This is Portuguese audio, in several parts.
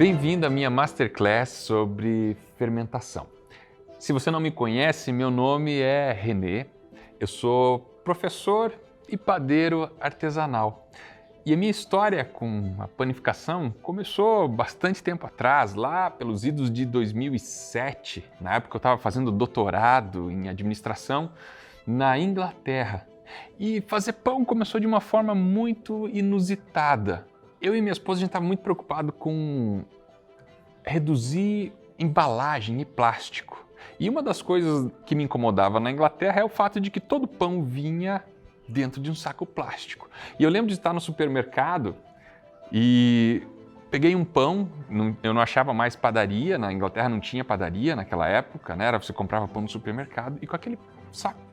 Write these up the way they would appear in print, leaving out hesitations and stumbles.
Bem-vindo à minha Masterclass sobre fermentação. Se você não me conhece, meu nome é René, eu sou professor e padeiro artesanal. E a minha história com a panificação começou bastante tempo atrás, lá pelos idos de 2007, na época eu estava fazendo doutorado em administração na Inglaterra. E fazer pão começou de uma forma muito inusitada. Eu e minha esposa, a gente estava muito preocupado com reduzir embalagem e plástico. E uma das coisas que me incomodava na Inglaterra é o fato de que todo pão vinha dentro de um saco plástico. E eu lembro de estar no supermercado e peguei um pão, eu não achava mais padaria, na Inglaterra não tinha padaria naquela época, né? Você comprava pão no supermercado e com aquele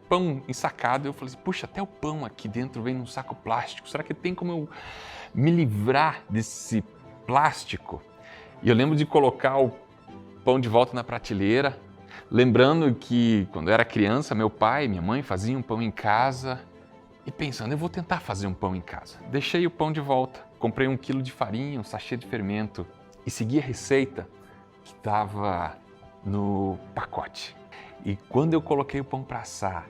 pão ensacado eu falei assim, puxa, até o pão aqui dentro vem num saco plástico, será que tem como eu me livrar desse plástico? E eu lembro de colocar o pão de volta na prateleira, lembrando que quando eu era criança, meu pai e minha mãe faziam pão em casa e pensando, eu vou tentar fazer um pão em casa. Deixei o pão de volta, comprei 1 quilo de farinha, um sachê de fermento e segui a receita que estava no pacote. E quando eu coloquei o pão para assar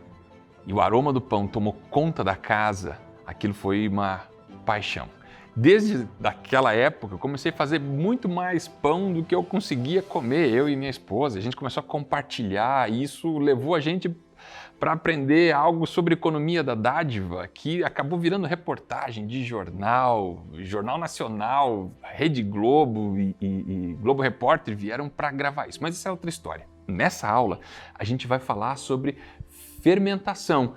e o aroma do pão tomou conta da casa, aquilo foi uma paixão. Desde aquela época, eu comecei a fazer muito mais pão do que eu conseguia comer, eu e minha esposa. A gente começou a compartilhar e isso levou a gente para aprender algo sobre economia da dádiva, que acabou virando reportagem de jornal, Jornal Nacional, Rede Globo e Globo Repórter vieram para gravar isso. Mas isso é outra história. Nessa aula, a gente vai falar sobre fermentação,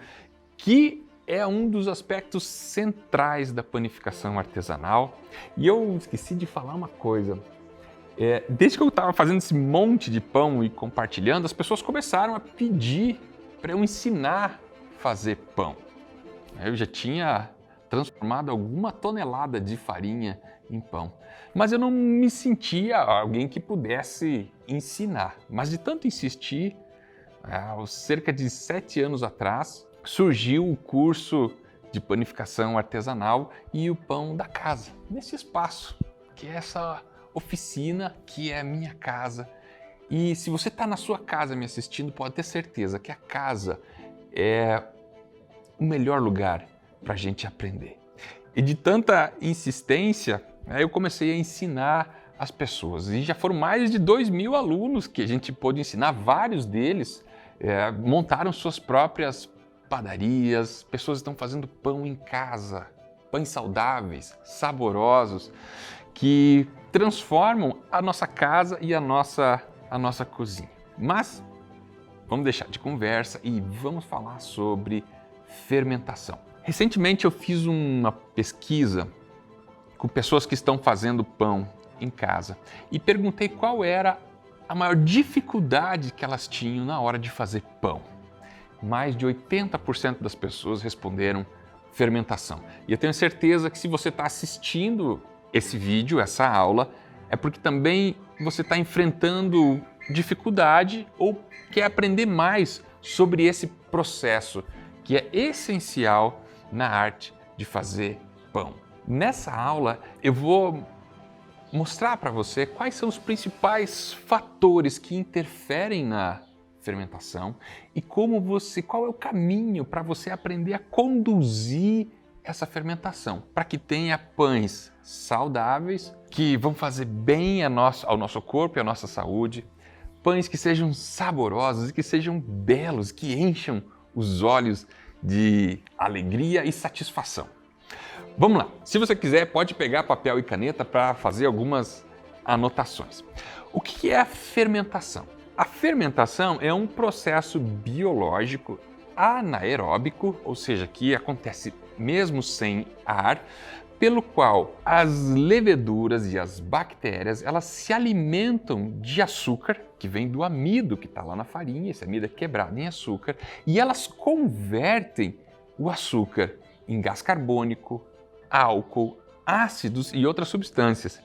que é um dos aspectos centrais da panificação artesanal. E eu esqueci de falar uma coisa. Desde que eu estava fazendo esse monte de pão e compartilhando, as pessoas começaram a pedir para eu ensinar a fazer pão. Eu já tinha transformado alguma tonelada de farinha em pão, mas eu não me sentia alguém que pudesse ensinar. Mas de tanto insistir, há cerca de 7 anos atrás, surgiu o curso de panificação artesanal e o pão da casa, nesse espaço, que é essa oficina que é a minha casa. E se você está na sua casa me assistindo, pode ter certeza que a casa é o melhor lugar para a gente aprender. E de tanta insistência, eu comecei a ensinar as pessoas. E já foram mais de 2.000 alunos que a gente pôde ensinar, vários deles montaram suas próprias padarias, pessoas estão fazendo pão em casa, pães saudáveis, saborosos, que transformam a nossa casa e a nossa cozinha. Mas vamos deixar de conversa e vamos falar sobre fermentação. Recentemente eu fiz uma pesquisa com pessoas que estão fazendo pão em casa e perguntei qual era a maior dificuldade que elas tinham na hora de fazer pão. Mais de 80% das pessoas responderam fermentação. E eu tenho certeza que se você está assistindo esse vídeo, essa aula, é porque também você está enfrentando dificuldade ou quer aprender mais sobre esse processo que é essencial na arte de fazer pão. Nessa aula eu vou mostrar para você quais são os principais fatores que interferem na fermentação e qual é o caminho para você aprender a conduzir essa fermentação, para que tenha pães saudáveis que vão fazer bem ao nosso corpo e à nossa saúde, pães que sejam saborosos e que sejam belos, que encham os olhos de alegria e satisfação. Vamos lá, se você quiser pode pegar papel e caneta para fazer algumas anotações. O que é a fermentação? A fermentação é um processo biológico anaeróbico, ou seja, que acontece mesmo sem ar, pelo qual as leveduras e as bactérias elas se alimentam de açúcar, que vem do amido que está lá na farinha, esse amido é quebrado em açúcar, e elas convertem o açúcar em gás carbônico, álcool, ácidos e outras substâncias.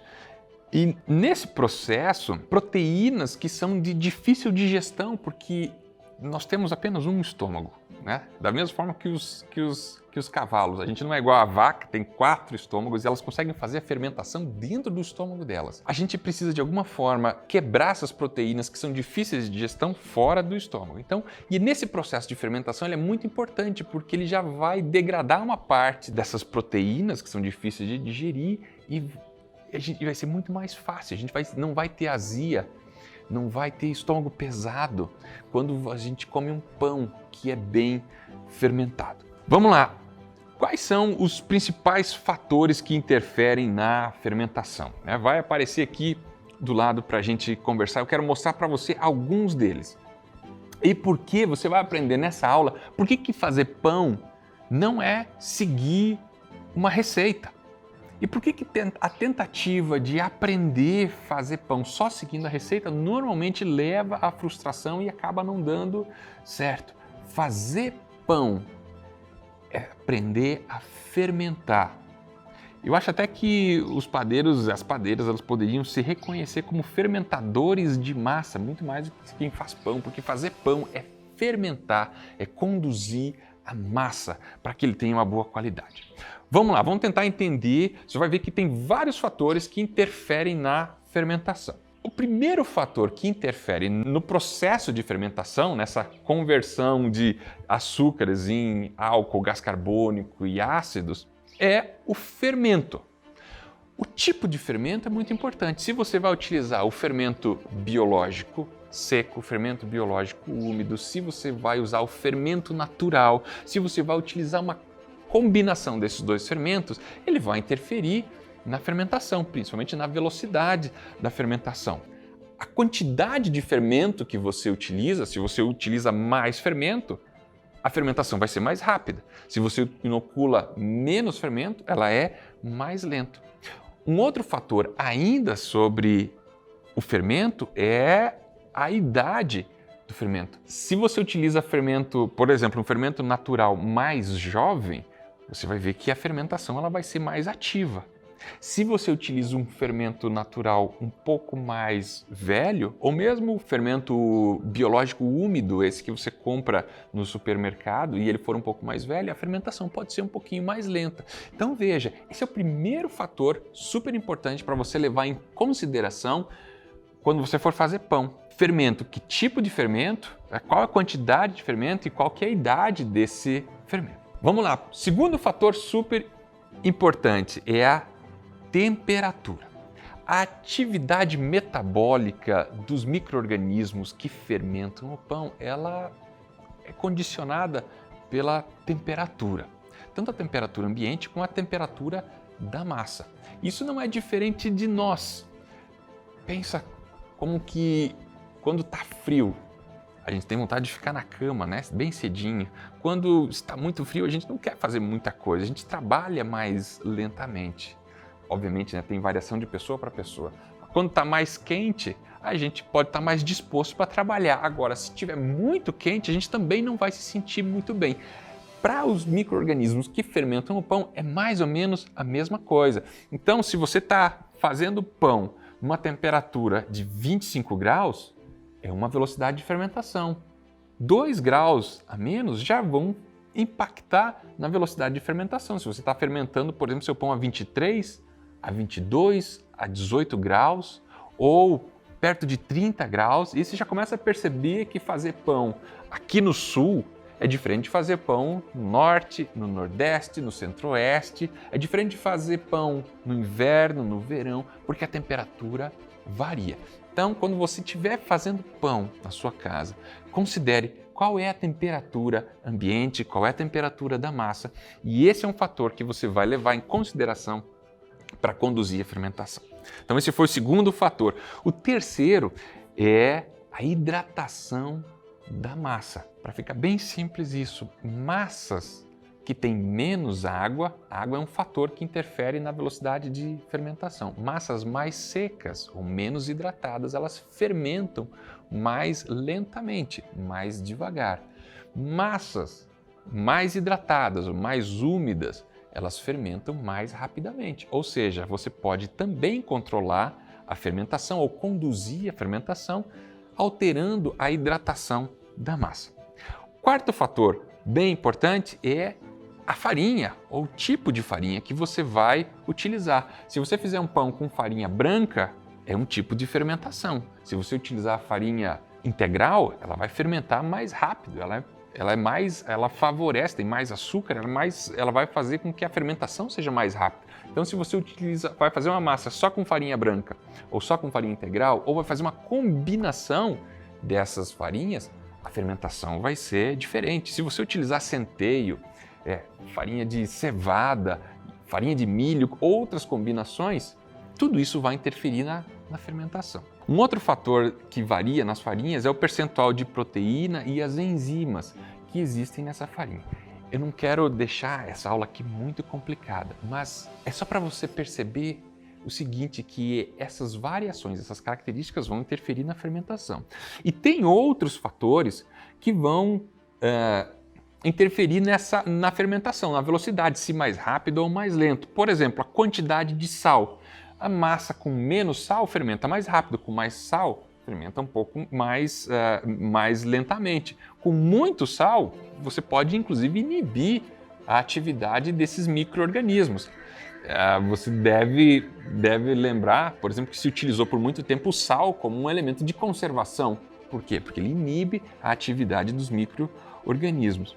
E nesse processo, proteínas que são de difícil digestão, porque nós temos apenas um estômago, né? Da mesma forma que os que os cavalos. A gente não é igual a vaca, tem 4 estômagos e elas conseguem fazer a fermentação dentro do estômago delas. A gente precisa de alguma forma quebrar essas proteínas que são difíceis de digestão fora do estômago. Então, e nesse processo de fermentação ele é muito importante porque ele já vai degradar uma parte dessas proteínas que são difíceis de digerir e vai ser muito mais fácil. A gente não vai ter azia, não vai ter estômago pesado quando a gente come um pão que é bem fermentado. Vamos lá! Quais são os principais fatores que interferem na fermentação? Vai aparecer aqui do lado para a gente conversar. Eu quero mostrar para você alguns deles. E por que você vai aprender nessa aula por que fazer pão não é seguir uma receita. E por que a tentativa de aprender a fazer pão só seguindo a receita normalmente leva à frustração e acaba não dando certo? Fazer pão é aprender a fermentar. Eu acho até que os padeiros, as padeiras, elas poderiam se reconhecer como fermentadores de massa, muito mais do que quem faz pão, porque fazer pão é fermentar, é conduzir a massa para que ele tenha uma boa qualidade. Vamos lá, vamos tentar entender. Você vai ver que tem vários fatores que interferem na fermentação. O primeiro fator que interfere no processo de fermentação, nessa conversão de açúcares em álcool, gás carbônico e ácidos, é o fermento. O tipo de fermento é muito importante. Se você vai utilizar o fermento biológico seco, o fermento biológico úmido, se você vai usar o fermento natural, se você vai utilizar uma combinação desses dois fermentos, ele vai interferir na fermentação, principalmente na velocidade da fermentação. A quantidade de fermento que você utiliza, se você utiliza mais fermento, a fermentação vai ser mais rápida. Se você inocula menos fermento, ela é mais lenta. Um outro fator ainda sobre o fermento é a idade do fermento. Se você utiliza fermento, por exemplo, um fermento natural mais jovem, você vai ver que a fermentação ela vai ser mais ativa. Se você utiliza um fermento natural um pouco mais velho, ou mesmo o fermento biológico úmido, esse que você compra no supermercado, e ele for um pouco mais velho, a fermentação pode ser um pouquinho mais lenta. Então veja, esse é o primeiro fator super importante para você levar em consideração quando você for fazer pão. Fermento, que tipo de fermento, qual a quantidade de fermento e qual que é a idade desse fermento. Vamos lá, segundo fator super importante é a temperatura. A atividade metabólica dos micro-organismos que fermentam o pão, ela é condicionada pela temperatura. Tanto a temperatura ambiente como a temperatura da massa. Isso não é diferente de nós. Pensa como que quando está frio, a gente tem vontade de ficar na cama, né? Bem cedinho. Quando está muito frio, a gente não quer fazer muita coisa, a gente trabalha mais lentamente. Obviamente, né, tem variação de pessoa para pessoa. Quando está mais quente, a gente pode estar mais disposto para trabalhar. Agora, se estiver muito quente, a gente também não vai se sentir muito bem. Para os micro-organismos que fermentam o pão, é mais ou menos a mesma coisa. Então, se você está fazendo pão numa temperatura de 25 graus, é uma velocidade de fermentação. 2 graus a menos já vão impactar na velocidade de fermentação. Se você está fermentando, por exemplo, seu pão a 23, a 22, a 18 graus ou perto de 30 graus, e você já começa a perceber que fazer pão aqui no sul é diferente de fazer pão no norte, no nordeste, no centro-oeste, é diferente de fazer pão no inverno, no verão, porque a temperatura varia. Então, quando você estiver fazendo pão na sua casa, considere qual é a temperatura ambiente, qual é a temperatura da massa, e esse é um fator que você vai levar em consideração para conduzir a fermentação. Então, esse foi o segundo fator. O terceiro é a hidratação da massa. Para ficar bem simples isso, massas que têm menos água, a água é um fator que interfere na velocidade de fermentação. Massas mais secas ou menos hidratadas, elas fermentam mais lentamente, mais devagar. Massas mais hidratadas ou mais úmidas, elas fermentam mais rapidamente. Ou seja, você pode também controlar a fermentação ou conduzir a fermentação alterando a hidratação da massa. Quarto fator bem importante é a farinha ou o tipo de farinha que você vai utilizar. Se você fizer um pão com farinha branca, é um tipo de fermentação. Se você utilizar a farinha integral, ela vai fermentar mais rápido, ela favorece, tem mais açúcar, ela vai fazer com que a fermentação seja mais rápida. Então, se você vai fazer uma massa só com farinha branca ou só com farinha integral, ou vai fazer uma combinação dessas farinhas, a fermentação vai ser diferente. Se você utilizar centeio, farinha de cevada, farinha de milho, outras combinações, tudo isso vai interferir na fermentação. Um outro fator que varia nas farinhas é o percentual de proteína e as enzimas que existem nessa farinha. Eu não quero deixar essa aula aqui muito complicada, mas é só para você perceber o seguinte, que essas variações, essas características vão interferir na fermentação. E tem outros fatores que vão interferir na fermentação, na velocidade, se mais rápido ou mais lento. Por exemplo, a quantidade de sal. A massa com menos sal fermenta mais rápido, com mais sal fermenta um pouco mais lentamente. Com muito sal, você pode inclusive inibir a atividade desses micro-organismos. Você deve lembrar, por exemplo, que se utilizou por muito tempo o sal como um elemento de conservação. Por quê? Porque ele inibe a atividade dos micro-organismos.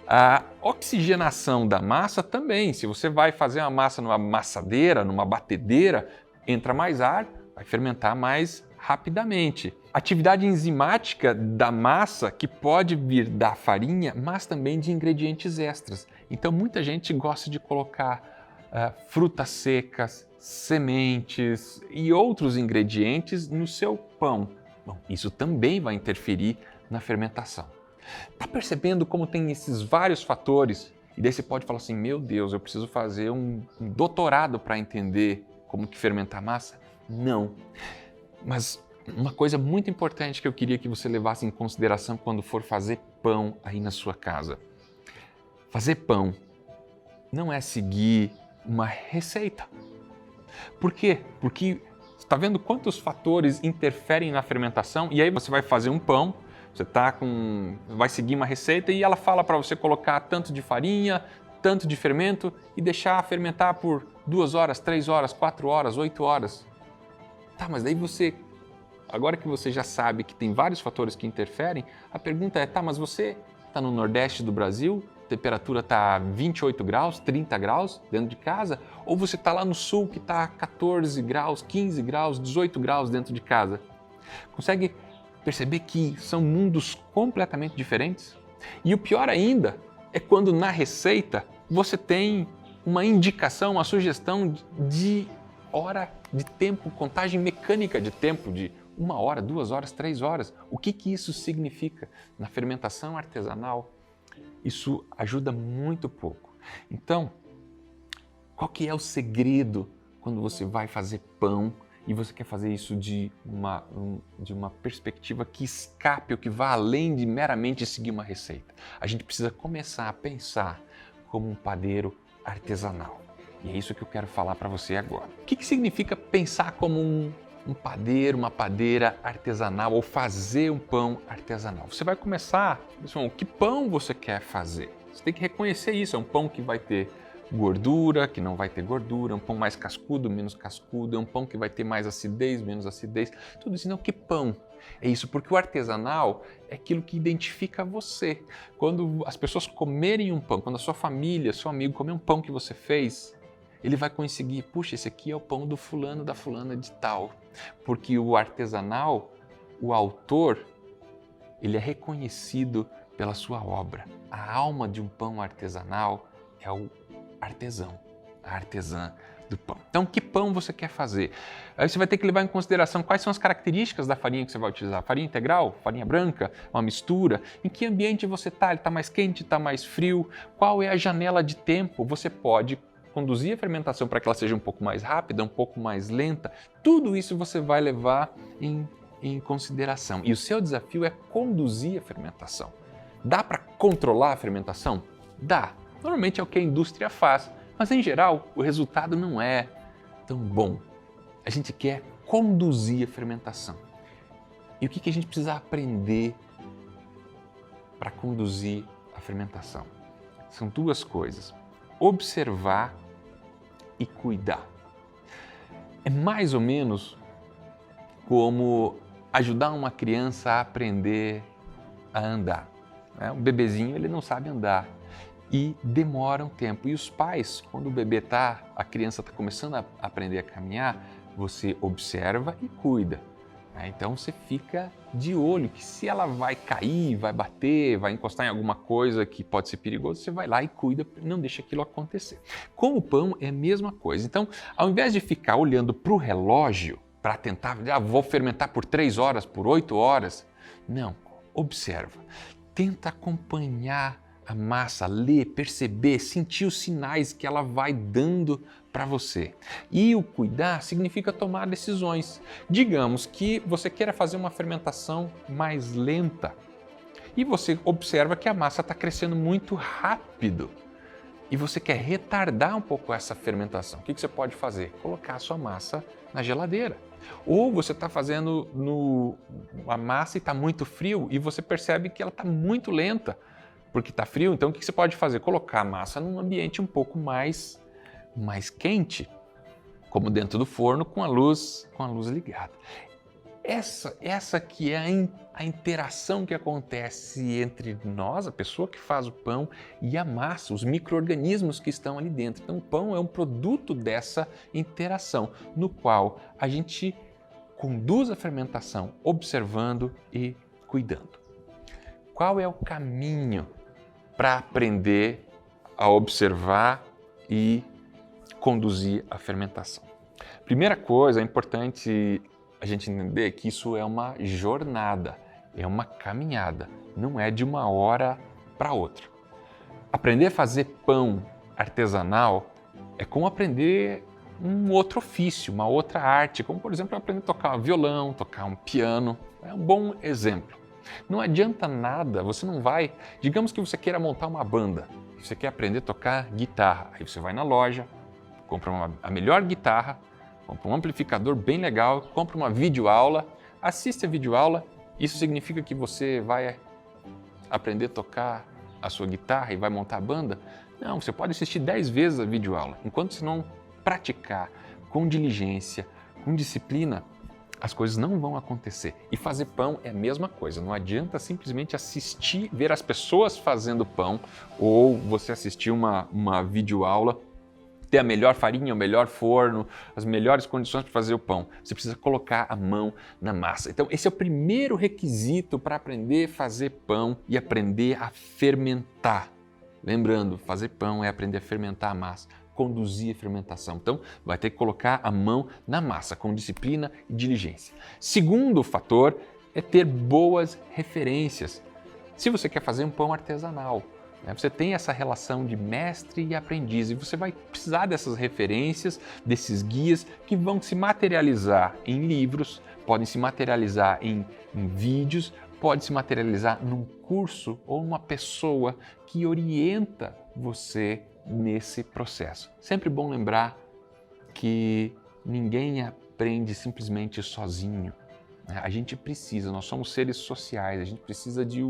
A oxigenação da massa também. Se você vai fazer uma massa numa massadeira, numa batedeira, entra mais ar, vai fermentar mais rapidamente. Atividade enzimática da massa, que pode vir da farinha, mas também de ingredientes extras. Então, muita gente gosta de colocar frutas secas, sementes e outros ingredientes no seu pão. Bom, isso também vai interferir na fermentação. Está percebendo como tem esses vários fatores? E daí você pode falar assim, meu Deus, eu preciso fazer um doutorado para entender como que fermentar massa? Não. Mas uma coisa muito importante que eu queria que você levasse em consideração quando for fazer pão aí na sua casa. Fazer pão não é seguir uma receita. Por quê? Porque está vendo quantos fatores interferem na fermentação e aí você vai fazer um pão, você vai seguir uma receita e ela fala para você colocar tanto de farinha, tanto de fermento e deixar fermentar por 2 horas, 3 horas, 4 horas, 8 horas. Tá, mas daí agora que você já sabe que tem vários fatores que interferem, a pergunta é, mas você está no Nordeste do Brasil, a temperatura está 28 graus, 30 graus dentro de casa, ou você está lá no Sul que está 14 graus, 15 graus, 18 graus dentro de casa? Consegue perceber que são mundos completamente diferentes? E o pior ainda é quando na receita você tem uma indicação, uma sugestão de hora de tempo, contagem mecânica de tempo, de 1 hora, 2 horas, 3 horas. O que isso significa? Na fermentação artesanal, isso ajuda muito pouco. Então, qual que é o segredo quando você vai fazer pão e você quer fazer isso de uma perspectiva que escape ou que vá além de meramente seguir uma receita? A gente precisa começar a pensar como um padeiro artesanal. E é isso que eu quero falar para você agora. O que significa pensar como um padeiro, uma padeira artesanal ou fazer um pão artesanal? Você vai começar, que pão você quer fazer? Você tem que reconhecer isso, é um pão que vai ter gordura, que não vai ter gordura, um pão mais cascudo, menos cascudo, é um pão que vai ter mais acidez, menos acidez, tudo isso. Não, que pão? É isso, porque o artesanal é aquilo que identifica você. Quando as pessoas comerem um pão, quando a sua família, seu amigo comer um pão que você fez, ele vai conseguir, puxa, esse aqui é o pão do fulano, da fulana de tal. Porque o artesanal, o autor, ele é reconhecido pela sua obra. A alma de um pão artesanal é o artesão, a artesã do pão. Então, que pão você quer fazer? Aí você vai ter que levar em consideração quais são as características da farinha que você vai utilizar. Farinha integral, farinha branca, uma mistura. Em que ambiente você está? Ele está mais quente, está mais frio? Qual é a janela de tempo? Você pode conduzir a fermentação para que ela seja um pouco mais rápida, um pouco mais lenta. Tudo isso você vai levar em consideração. E o seu desafio é conduzir a fermentação. Dá para controlar a fermentação? Dá. Normalmente é o que a indústria faz, mas em geral o resultado não é tão bom. A gente quer conduzir a fermentação. E o que a gente precisa aprender para conduzir a fermentação? são duas coisas: observar e cuidar. É mais ou menos como ajudar uma criança a aprender a andar. Um bebezinho, ele não sabe andar e demora um tempo. E os pais, quando a criança está começando a aprender a caminhar, você observa e cuida. Então você fica de olho que se ela vai cair, vai bater, vai encostar em alguma coisa que pode ser perigoso, você vai lá e cuida, não deixa aquilo acontecer. Com o pão é a mesma coisa. Então, ao invés de ficar olhando para o relógio para tentar, vou fermentar por 3 horas, por 8 horas, não, observa, tenta acompanhar a massa, ler, perceber, sentir os sinais que ela vai dando para você. E o cuidar significa tomar decisões. Digamos que você queira fazer uma fermentação mais lenta e você observa que a massa está crescendo muito rápido e você quer retardar um pouco essa fermentação. O que você pode fazer? Colocar a sua massa na geladeira. Ou você está fazendo a massa e está muito frio e você percebe que ela está muito lenta porque está frio. Então o que você pode fazer? Colocar a massa num ambiente um pouco mais quente, como dentro do forno com a luz ligada. Essa que é a interação que acontece entre nós, a pessoa que faz o pão, e a massa, os micro-organismos que estão ali dentro. Então o pão é um produto dessa interação, no qual a gente conduz a fermentação observando e cuidando. Qual é o caminho para aprender a observar e conduzir a fermentação? Primeira coisa, é importante a gente entender que isso é uma jornada, é uma caminhada, não é de uma hora para outra. Aprender a fazer pão artesanal é como aprender um outro ofício, uma outra arte, como por exemplo aprender a tocar violão, tocar um piano, é um bom exemplo. Não adianta nada, você não vai, digamos que você queira montar uma banda, você quer aprender a tocar guitarra, aí você vai na loja, compra a melhor guitarra, compra um amplificador bem legal, compra uma videoaula, assiste a videoaula. Isso significa que você vai aprender a tocar a sua guitarra e vai montar a banda? Não, você pode assistir 10 vezes a videoaula. Enquanto você não praticar com diligência, com disciplina, as coisas não vão acontecer. E fazer pão é a mesma coisa. Não adianta simplesmente assistir, ver as pessoas fazendo pão, ou você assistir uma videoaula, ter a melhor farinha, o melhor forno, as melhores condições para fazer o pão. Você precisa colocar a mão na massa. Então, esse é o primeiro requisito para aprender a fazer pão e aprender a fermentar. Lembrando, fazer pão é aprender a fermentar a massa, conduzir a fermentação. Então, vai ter que colocar a mão na massa, com disciplina e diligência. Segundo fator é ter boas referências. Se você quer fazer um pão artesanal, você tem essa relação de mestre e aprendiz e você vai precisar dessas referências, desses guias que vão se materializar em livros, podem se materializar em vídeos, pode se materializar num curso ou uma pessoa que orienta você nesse processo. Sempre bom lembrar que ninguém aprende simplesmente sozinho. A gente precisa, nós somos seres sociais, a gente precisa de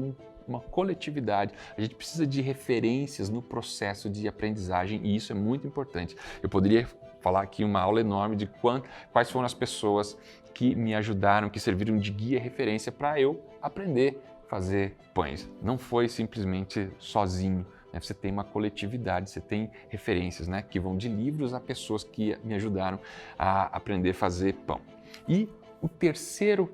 uma coletividade, a gente precisa de referências no processo de aprendizagem e isso é muito importante. Eu poderia falar aqui uma aula enorme de quais foram as pessoas que me ajudaram, que serviram de guia e referência para eu aprender a fazer pães. Não foi simplesmente sozinho, Você tem uma coletividade, você tem referências, que vão de livros a pessoas que me ajudaram a aprender a fazer pão. E o terceiro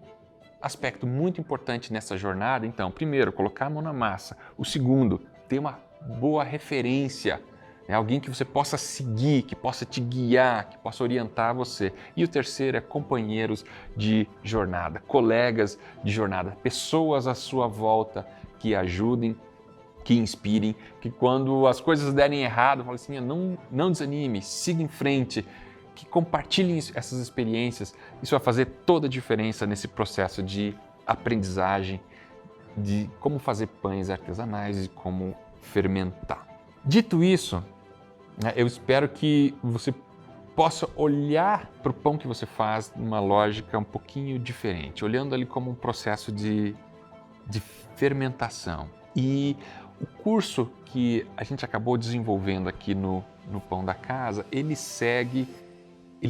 aspecto muito importante nessa jornada, então, primeiro, colocar a mão na massa. O segundo, ter uma boa referência, alguém que você possa seguir, que possa te guiar, que possa orientar você. E o terceiro é companheiros de jornada, colegas de jornada, pessoas à sua volta que ajudem, que inspirem, que quando as coisas derem errado, falem assim, não desanime, siga em frente, que compartilhem essas experiências. Isso vai fazer toda a diferença nesse processo de aprendizagem, de como fazer pães artesanais e como fermentar. Dito isso, eu espero que você possa olhar para o pão que você faz numa lógica um pouquinho diferente, olhando ali como um processo de fermentação e O curso que a gente acabou desenvolvendo aqui no Pão da Casa, ele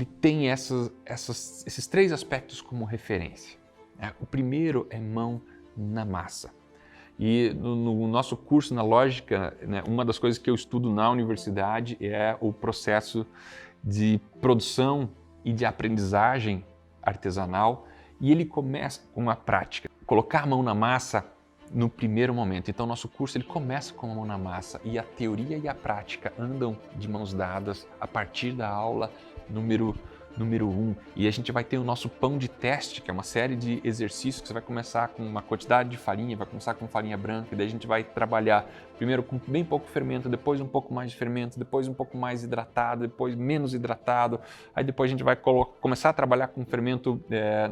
tem esses 3 aspectos como referência, né? O primeiro é mão na massa. E no nosso curso, na lógica, né, uma das coisas que eu estudo na universidade é o processo de produção e de aprendizagem artesanal, e ele começa com uma prática. Colocar a mão na massa no primeiro momento. Então, nosso curso ele começa com a mão na massa e a teoria e a prática andam de mãos dadas a partir da aula número 1. E a gente vai ter o nosso pão de teste, que é uma série de exercícios que você vai começar com uma quantidade de farinha, vai começar com farinha branca, e daí a gente vai trabalhar primeiro com bem pouco fermento, depois um pouco mais de fermento, depois um pouco mais hidratado, depois menos hidratado. Aí depois a gente vai começar a trabalhar com fermento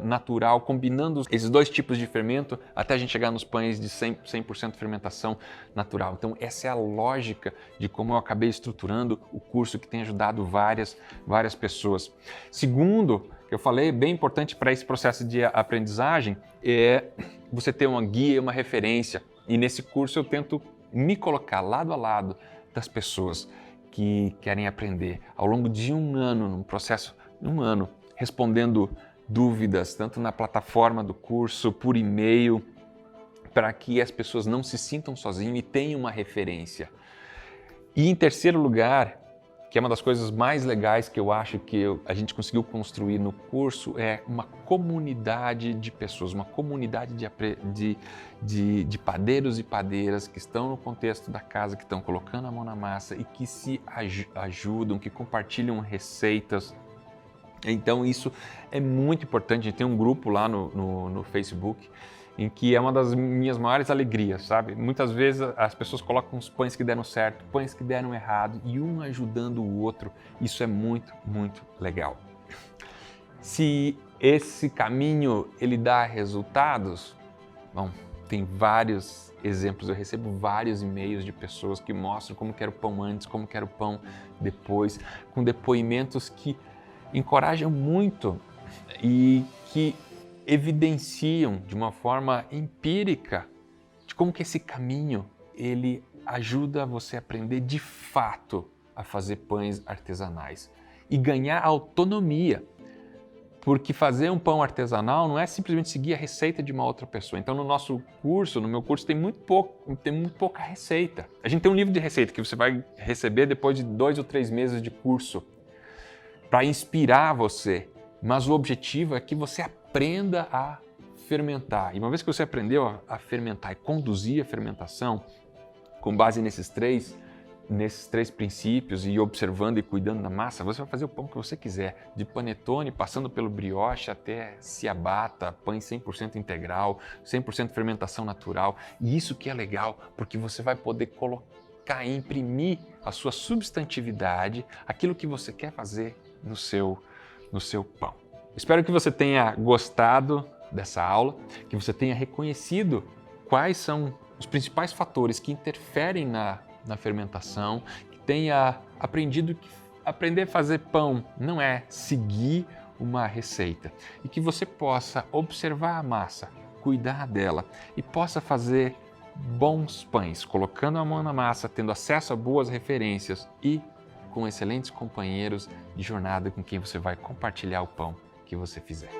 natural, combinando esses 2 tipos de fermento até a gente chegar nos pães de 100% fermentação natural. Então essa é a lógica de como eu acabei estruturando o curso, que tem ajudado várias pessoas. Segundo, que eu falei, bem importante para esse processo de aprendizagem, é você ter uma guia e uma referência. E nesse curso eu tento me colocar lado a lado das pessoas que querem aprender. Ao longo de um ano, num processo de um ano, respondendo dúvidas, tanto na plataforma do curso, por e-mail, para que as pessoas não se sintam sozinhas e tenham uma referência. E em terceiro lugar, que é uma das coisas mais legais que eu acho que a gente conseguiu construir no curso, é uma comunidade de pessoas, uma comunidade de padeiros e padeiras que estão no contexto da casa, que estão colocando a mão na massa e que se ajudam, que compartilham receitas. Então isso é muito importante. A gente tem um grupo lá no Facebook, em que é uma das minhas maiores alegrias, sabe? Muitas vezes as pessoas colocam os pães que deram certo, pães que deram errado, e um ajudando o outro. Isso é muito, muito legal. Se esse caminho ele dá resultados, bom, tem vários exemplos. Eu recebo vários e-mails de pessoas que mostram como que era o pão antes, como que era o pão depois, com depoimentos que encorajam muito e que evidenciam de uma forma empírica de como que esse caminho ele ajuda você a aprender de fato a fazer pães artesanais e ganhar autonomia, porque fazer um pão artesanal não é simplesmente seguir a receita de uma outra pessoa. Então no meu curso tem muito pouca receita. A gente tem um livro de receita que você vai receber depois de 2 ou 3 meses de curso para inspirar você, mas o objetivo é que você aprenda a fermentar. E uma vez que você aprendeu a fermentar e conduzir a fermentação, com base nesses três princípios e observando e cuidando da massa, você vai fazer o pão que você quiser, de panetone, passando pelo brioche até ciabatta, pães 100% integral, 100% fermentação natural. E isso que é legal, porque você vai poder colocar e imprimir a sua substantividade, aquilo que você quer fazer no seu pão. Espero que você tenha gostado dessa aula, que você tenha reconhecido quais são os principais fatores que interferem na fermentação, que tenha aprendido que aprender a fazer pão não é seguir uma receita e que você possa observar a massa, cuidar dela e possa fazer bons pães, colocando a mão na massa, tendo acesso a boas referências e com excelentes companheiros de jornada com quem você vai compartilhar o pão que você fizer.